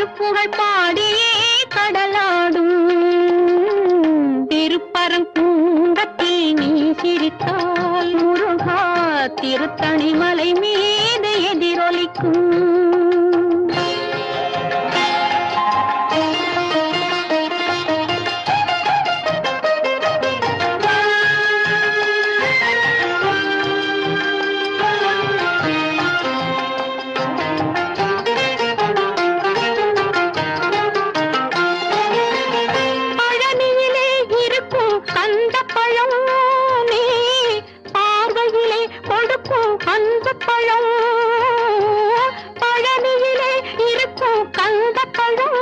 திருப்புகழ் பாடியே கடலாடும் திருப்பரங்குன்றத்தில் நீ சிரித்தால் முருகா திருத்தணி மலை மீது எதிரொலிக்கும். அந்த பழம் பழனியிலே இருக்கும் கந்த பழம்